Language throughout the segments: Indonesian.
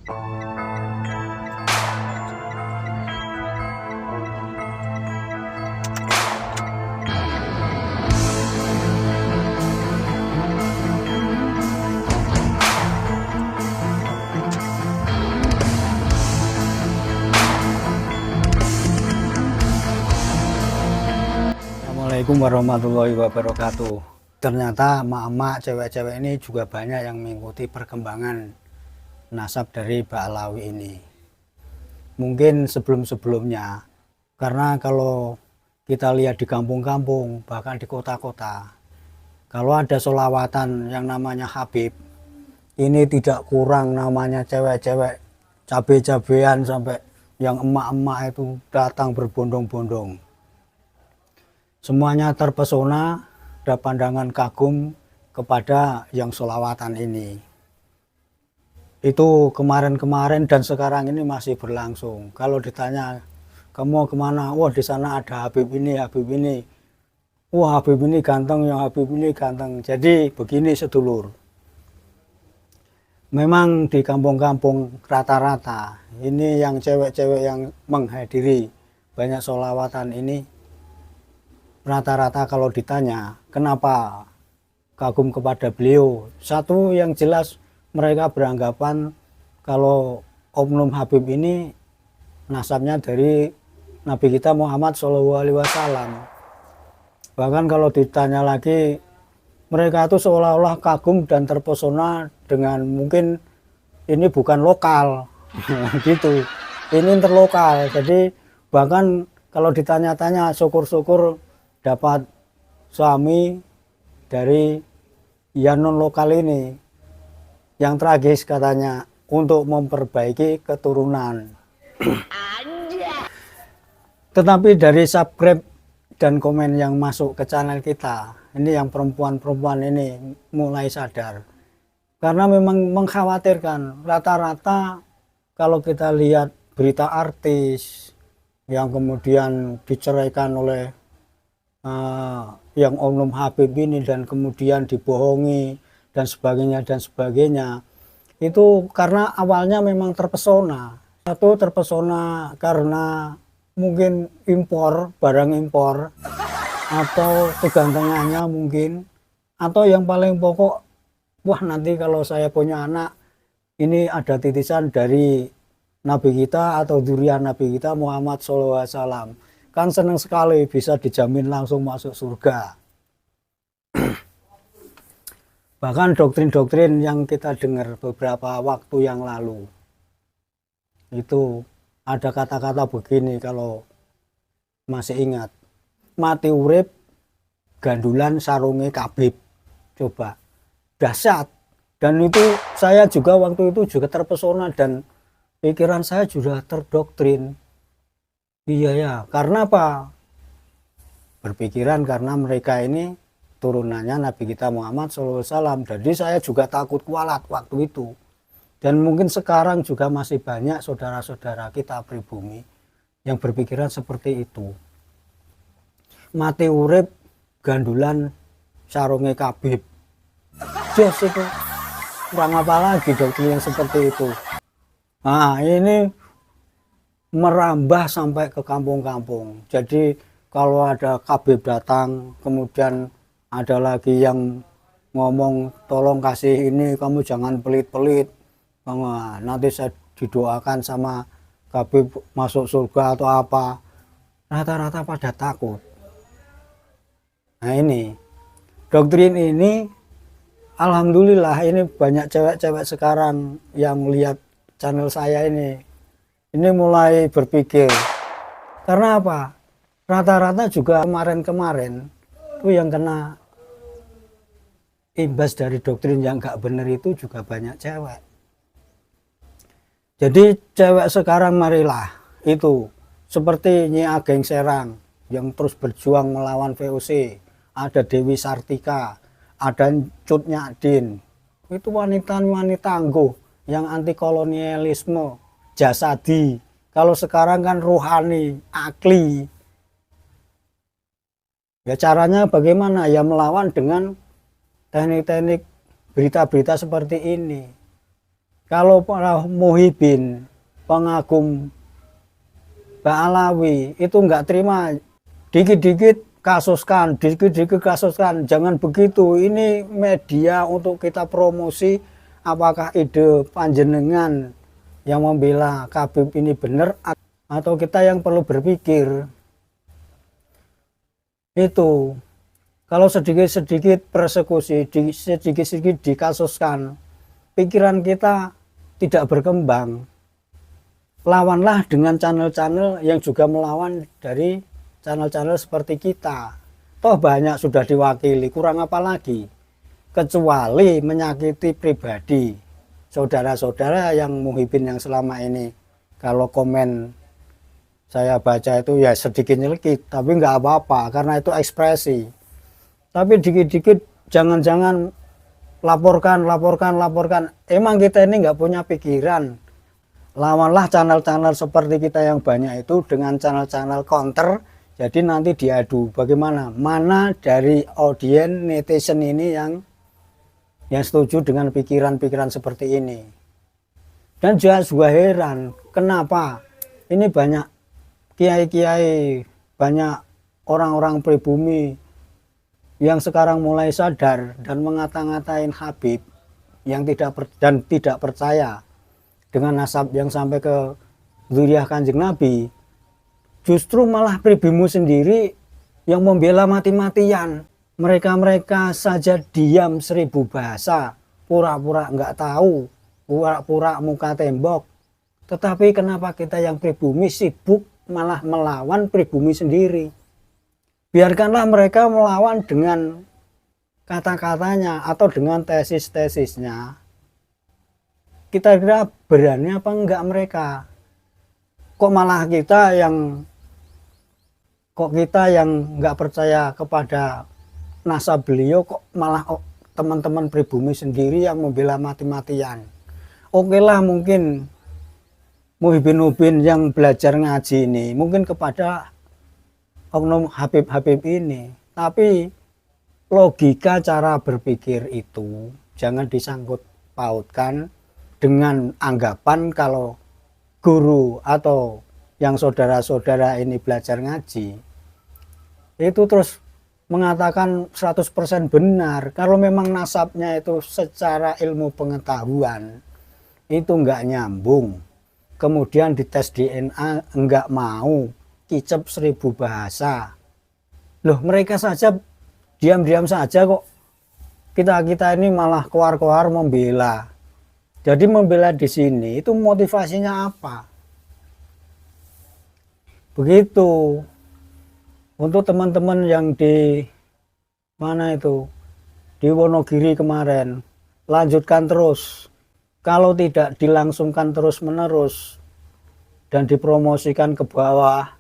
Assalamualaikum warahmatullahi wabarakatuh. Ternyata emak-emak cewek-cewek ini juga banyak yang mengikuti perkembangan nasab dari Ba'alawi ini. Mungkin sebelum-sebelumnya, karena kalau kita lihat di kampung-kampung, bahkan di kota-kota, kalau ada sholawatan yang namanya Habib, ini tidak kurang namanya cewek-cewek cabe-cabean sampai yang emak-emak itu datang berbondong-bondong. Semuanya terpesona dan pandangan kagum kepada yang sholawatan ini. Itu kemarin-kemarin dan sekarang ini masih berlangsung. Kalau ditanya, kamu kemana? Wah, di sana ada Habib ini, Habib ini. Wah, Habib ini ganteng, yang Habib ini ganteng. Jadi begini sedulur. Memang di kampung-kampung rata-rata, ini yang cewek-cewek yang menghadiri banyak sholawatan ini, rata-rata kalau ditanya kenapa kagum kepada beliau, satu yang jelas mereka beranggapan kalau oknum Habib ini nasabnya dari Nabi kita Muhammad SAW. Bahkan kalau ditanya lagi, mereka itu seolah-olah kagum dan terpesona dengan mungkin ini bukan lokal gitu, ini interlokal. Jadi bahkan kalau ditanya-tanya, syukur-syukur dapat suami dari yang non lokal ini. Yang tragis katanya untuk memperbaiki keturunan. Tetapi dari subscribe dan komen yang masuk ke channel kita, ini yang perempuan-perempuan ini mulai sadar. Karena memang mengkhawatirkan, rata-rata kalau kita lihat berita artis yang kemudian diceraikan oleh yang oknum Habib ini dan kemudian dibohongi dan sebagainya, itu karena awalnya memang terpesona. Satu, terpesona karena mungkin impor, barang impor, atau kegantengannya mungkin, atau yang paling pokok, wah nanti kalau saya punya anak ini ada titisan dari Nabi kita atau durian Nabi kita Muhammad SAW, kan senang sekali bisa dijamin langsung masuk surga. Bahkan doktrin-doktrin yang kita dengar beberapa waktu yang lalu, itu ada kata-kata begini kalau masih ingat, mati urip gandulan sarunge kabib. Coba, dahsyat. Dan itu saya juga waktu itu juga terpesona dan pikiran saya juga terdoktrin. Iya ya, karena apa? Berpikiran karena mereka ini turunannya Nabi kita Muhammad SAW. Jadi saya juga takut kualat waktu itu. Dan mungkin sekarang juga masih banyak saudara-saudara kita pribumi yang berpikiran seperti itu. Mati urip gandulan sarunge kabib. Jos itu. Kurang apa lagi doktrin yang seperti itu. Nah ini merambah sampai ke kampung-kampung. Jadi kalau ada kabib datang, kemudian ada lagi yang ngomong tolong kasih ini, kamu jangan pelit-pelit, nanti saya didoakan sama kabib masuk surga atau apa. Rata-rata pada takut. Nah ini doktrin ini alhamdulillah ini banyak cewek-cewek sekarang yang lihat channel saya ini mulai berpikir. Karena apa? Rata-rata juga kemarin-kemarin itu yang kena imbas dari doktrin yang gak benar itu juga banyak cewek. Jadi cewek sekarang marilah itu seperti Nyi Ageng Serang yang terus berjuang melawan VOC, ada Dewi Sartika, ada Cut Nyadin, itu wanita-wanita tangguh yang anti kolonialisme, jasadi. Kalau sekarang kan rohani, akli. Ya caranya bagaimana? Ya melawan dengan teknik-teknik berita-berita seperti ini. Kalau para muhibin, pengagum Mbak Alawi itu nggak terima, dikit-dikit kasuskan, dikit-dikit kasuskan. Jangan begitu, ini media untuk kita promosi. Apakah ide panjenengan yang membela Khabib ini benar, atau kita yang perlu berpikir itu kalau sedikit-sedikit persekusi, sedikit-sedikit dikasuskan, pikiran kita tidak berkembang. Lawanlah dengan channel-channel yang juga melawan dari channel-channel seperti kita. Toh banyak sudah diwakili, kurang apa lagi? Kecuali menyakiti pribadi saudara-saudara yang muhibin yang selama ini. Kalau komen saya baca itu ya sedikit nyelkit, tapi nggak apa-apa karena itu ekspresi. Tapi dikit-dikit jangan-jangan laporkan. Emang kita ini nggak punya pikiran. Lawanlah channel-channel seperti kita yang banyak itu dengan channel-channel counter. Jadi nanti diadu bagaimana, mana dari audiens netizen ini yang setuju dengan pikiran-pikiran seperti ini. Dan juga heran kenapa ini banyak kiai-kiai, banyak orang-orang pribumi yang sekarang mulai sadar dan ngata-ngatain Khabib yang tidak percaya dengan nasab yang sampai ke zuriyah Kanjeng Nabi. Justru malah pribimu sendiri yang membela mati-matian. Mereka saja diam 1000 bahasa, pura-pura nggak tahu, pura-pura muka tembok. Tetapi kenapa kita yang pribumi sibuk malah melawan pribumi sendiri? Biarkanlah mereka melawan dengan kata-katanya atau dengan tesis-tesisnya. Kita kira berani apa enggak mereka? Kok malah kita yang nggak percaya kepada nasab beliau, kok malah teman-teman pribumi sendiri yang membela mati-matian. Oke lah, mungkin muhibin-muhibin yang belajar ngaji ini mungkin kepada oknum Habib-Habib ini, tapi logika cara berpikir itu jangan disangkut pautkan dengan anggapan kalau guru atau yang saudara-saudara ini belajar ngaji itu terus mengatakan 100% benar. Kalau memang nasabnya itu secara ilmu pengetahuan itu enggak nyambung, kemudian dites DNA enggak mau, kicep 1000 bahasa. Loh, mereka saja diam-diam saja kok. Kita ini malah keluar-keluar membela. Jadi membela di sini itu motivasinya apa? Begitu. Untuk teman-teman yang di mana itu, di Wonogiri kemarin, lanjutkan terus. Kalau tidak dilangsungkan terus-menerus dan dipromosikan ke bawah,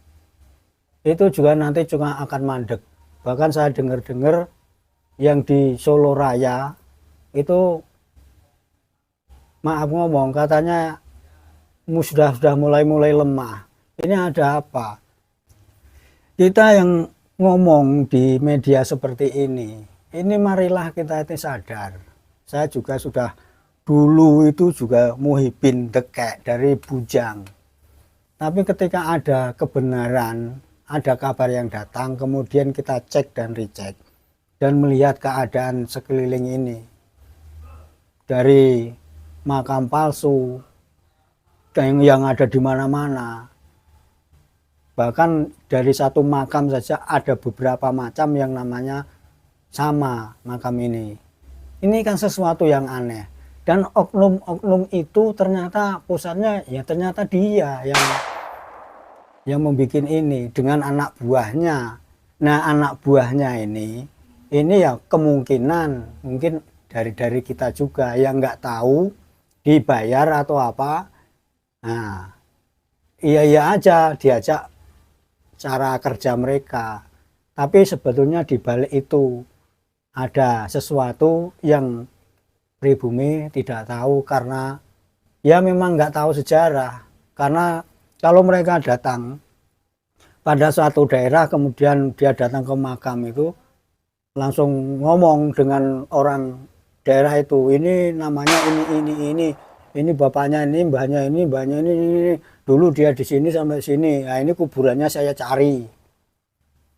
itu juga nanti juga akan mandek. Bahkan saya dengar-dengar yang di Solo Raya itu, maaf ngomong, katanya sudah mulai lemah. Ini ada apa? Kita yang ngomong di media seperti ini marilah kita itu sadar. Saya juga sudah dulu itu juga muhibin dekek dari bujang. Tapi ketika ada kebenaran, ada kabar yang datang, kemudian kita cek dan recheck dan melihat keadaan sekeliling ini. Dari makam palsu yang ada di mana-mana. Bahkan dari satu makam saja ada beberapa macam yang namanya sama makam ini. Ini kan sesuatu yang aneh. Dan oknum-oknum itu ternyata pusatnya ya ternyata dia yang membuat ini dengan anak buahnya. Nah, anak buahnya ini ya kemungkinan mungkin dari kita juga yang nggak tahu dibayar atau apa. Nah, iya aja diajak cara kerja mereka, tapi sebetulnya di balik itu ada sesuatu yang pribumi tidak tahu karena ya memang nggak tahu sejarah. Karena kalau mereka datang pada suatu daerah kemudian dia datang ke makam itu langsung ngomong dengan orang daerah itu, ini namanya ini ini bapaknya ini, mbahnya ini, dulu dia di sini sampai sini. Nah, ini kuburannya saya cari.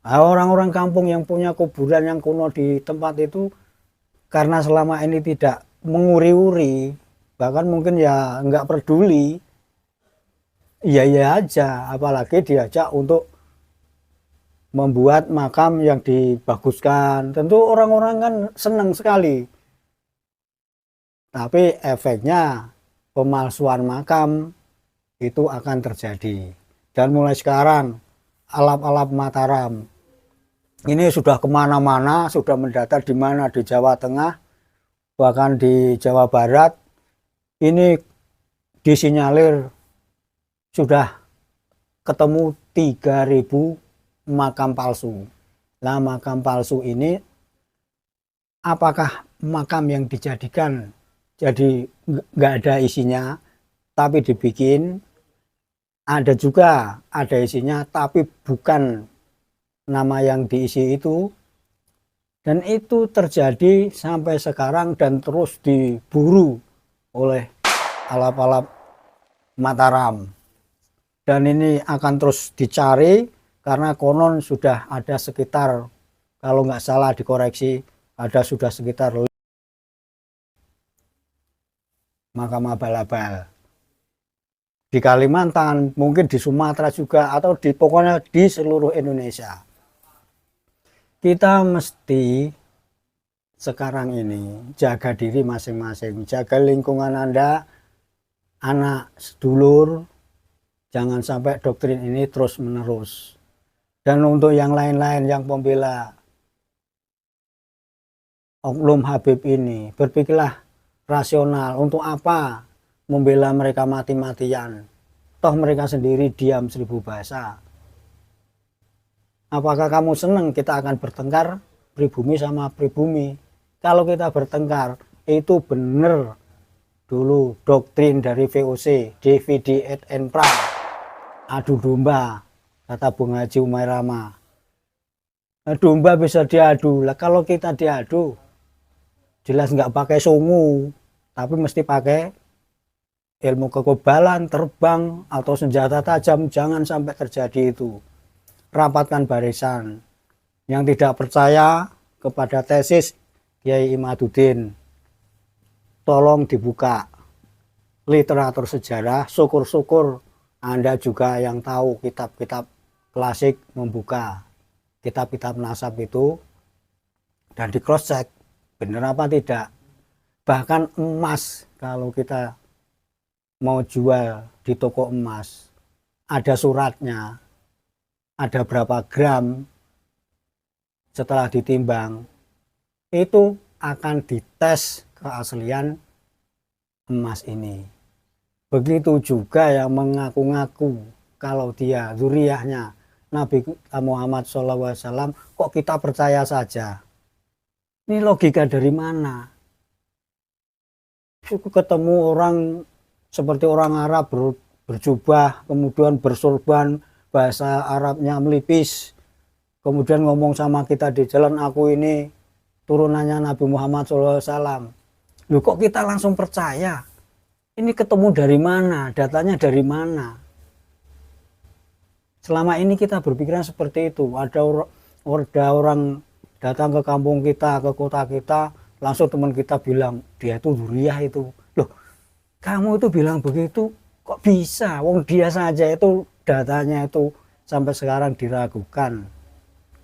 Nah, orang-orang kampung yang punya kuburan yang kuno di tempat itu, karena selama ini tidak menguri-uri, bahkan mungkin ya nggak peduli, iya aja, apalagi diajak untuk membuat makam yang dibaguskan. Tentu orang-orang kan senang sekali. Tapi efeknya pemalsuan makam itu akan terjadi. Dan mulai sekarang alap-alap Mataram ini sudah kemana-mana, sudah mendatar di mana di Jawa Tengah, bahkan di Jawa Barat. Ini disinyalir sudah ketemu 3.000 makam palsu. Nah, makam palsu ini apakah makam yang dijadikan jadi nggak ada isinya tapi dibikin, ada juga ada isinya tapi bukan nama yang diisi itu, dan itu terjadi sampai sekarang dan terus diburu oleh alap-alap Mataram, dan ini akan terus dicari karena konon sudah ada sekitar, kalau nggak salah dikoreksi, ada sudah sekitar makam abal-abal di Kalimantan, mungkin di Sumatera juga, atau di pokoknya di seluruh Indonesia. Kita mesti sekarang ini jaga diri masing-masing, jaga lingkungan Anda, anak sedulur, jangan sampai doktrin ini terus menerus. Dan untuk yang lain-lain yang pembela oknum Habib ini, berpikirlah rasional. Untuk apa membela mereka mati-matian? Toh mereka sendiri diam 1000 bahasa. Apakah kamu senang kita akan bertengkar pribumi sama pribumi? Kalau kita bertengkar, itu benar dulu doktrin dari VOC, DVD et Enpra, adu domba, kata Bung Haji Umairama. Domba bisa diadu lah, kalau kita diadu jelas nggak pakai sungu, tapi mesti pakai ilmu kekebalan, terbang, atau senjata tajam. Jangan sampai terjadi itu. Rapatkan barisan. Yang tidak percaya kepada tesis Kiai Imaduddin, tolong dibuka literatur sejarah. Syukur-syukur Anda juga yang tahu kitab-kitab klasik membuka kitab-kitab nasab itu dan di cross check benar apa tidak. Bahkan emas, kalau kita mau jual di toko emas, ada suratnya, ada berapa gram, setelah ditimbang itu akan dites keaslian emas ini. Begitu juga yang mengaku-ngaku kalau dia zuriyahnya Nabi Muhammad SAW, kok kita percaya saja? Ini logika dari mana? Ketemu orang seperti orang Arab berjubah, kemudian bersorban, bahasa Arabnya melipis, kemudian ngomong sama kita di jalan, aku ini turunannya Nabi Muhammad SAW. Loh, kok kita langsung percaya? Ini ketemu dari mana? Datanya dari mana? Selama ini kita berpikiran seperti itu. Ada orang datang ke kampung kita, ke kota kita, langsung teman kita bilang, dia itu zuriyah itu. Loh, kamu itu bilang begitu, kok bisa? Wong dia saja itu datanya itu sampai sekarang diragukan.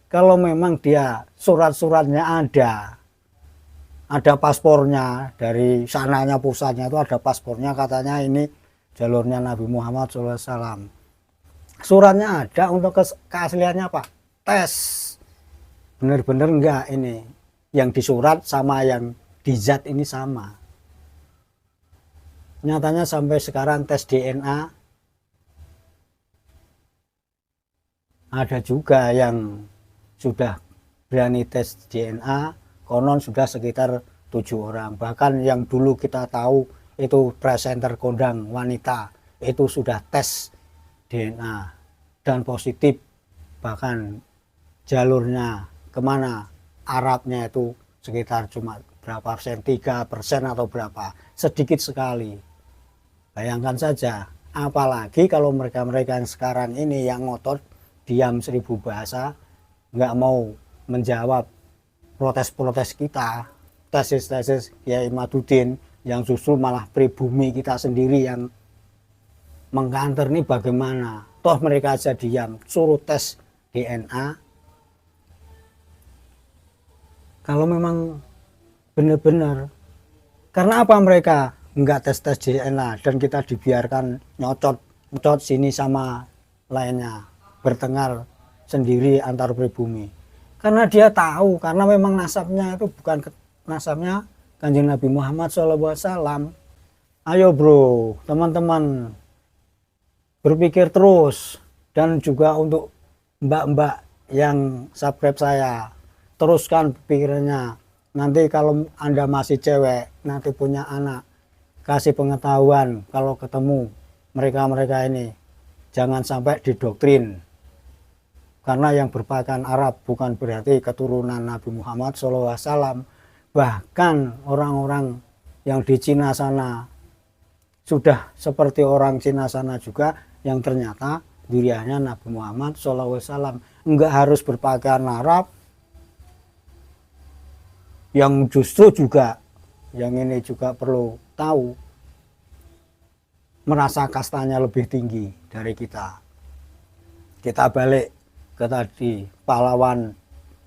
Kalau memang dia surat-suratnya ada paspornya, dari sananya pusatnya itu ada paspornya, katanya ini jalurnya Nabi Muhammad SAW. Suratnya ada, untuk keasliannya apa? Tes. Benar-benar enggak ini. Yang di surat sama yang di zat ini sama. Nyatanya sampai sekarang tes DNA ada juga yang sudah berani tes DNA, konon sudah sekitar 7 orang. Bahkan yang dulu kita tahu itu presenter kondang wanita, itu sudah tes DNA dan positif. Bahkan jalurnya kemana, Arabnya itu sekitar cuma berapa persen, 3% atau berapa, sedikit sekali. Bayangkan saja, apalagi kalau mereka-mereka yang sekarang ini yang ngotot diam 1000 bahasa, nggak mau menjawab protes-protes kita, tesis-tesis Kiai Madudin, yang justru malah pribumi kita sendiri yang mengkanter nih bagaimana. Toh mereka aja diam, suruh tes DNA. Kalau memang benar-benar, karena apa mereka nggak tes-tes DNA dan kita dibiarkan nyocot sini sama lainnya, bertengkar sendiri antar pribumi? Karena dia tahu, karena memang nasabnya itu bukan nasabnya Kanjeng Nabi Muhammad SAW. Ayo bro, teman-teman, berpikir terus. Dan juga untuk mbak-mbak yang subscribe saya, teruskan pikirannya. Nanti kalau Anda masih cewek, nanti punya anak, kasih pengetahuan kalau ketemu mereka-mereka ini. Jangan sampai didoktrin. Karena yang berpakaian Arab bukan berarti keturunan Nabi Muhammad SAW. Bahkan orang-orang yang di Cina sana sudah seperti orang Cina sana juga, yang ternyata dirianya Nabi Muhammad SAW. Enggak harus berpakaian Arab. Yang justru juga, yang ini juga perlu tahu, merasa kastanya lebih tinggi dari kita. Kita balik ke tadi, pahlawan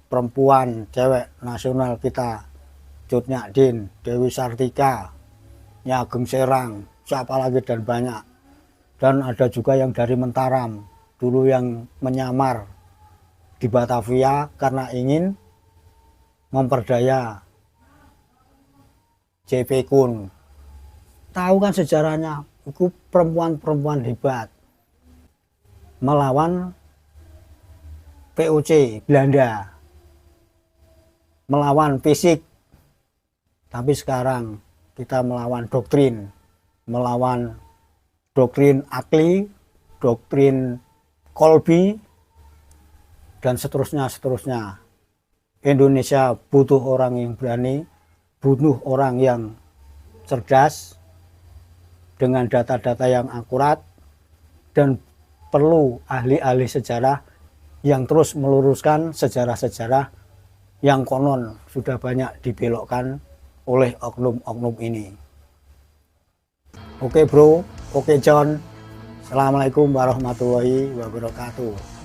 perempuan cewek nasional kita, Cut Nyak-Din, Dewi Sartika, Nyi Ageng Serang, siapa lagi dan banyak. Dan ada juga yang dari Mentaram, dulu yang menyamar di Batavia karena ingin memperdaya JP Kun. Tahu kan sejarahnya, itu perempuan-perempuan hebat melawan VOC Belanda, melawan fisik. Tapi sekarang kita melawan doktrin, melawan doktrin Akli, doktrin Kolbi, dan seterusnya. Indonesia butuh orang yang berani, butuh orang yang cerdas, dengan data-data yang akurat, dan perlu ahli-ahli sejarah yang terus meluruskan sejarah-sejarah yang konon sudah banyak dibelokkan oleh oknum-oknum ini. Oke bro, oke John. Assalamualaikum warahmatullahi wabarakatuh.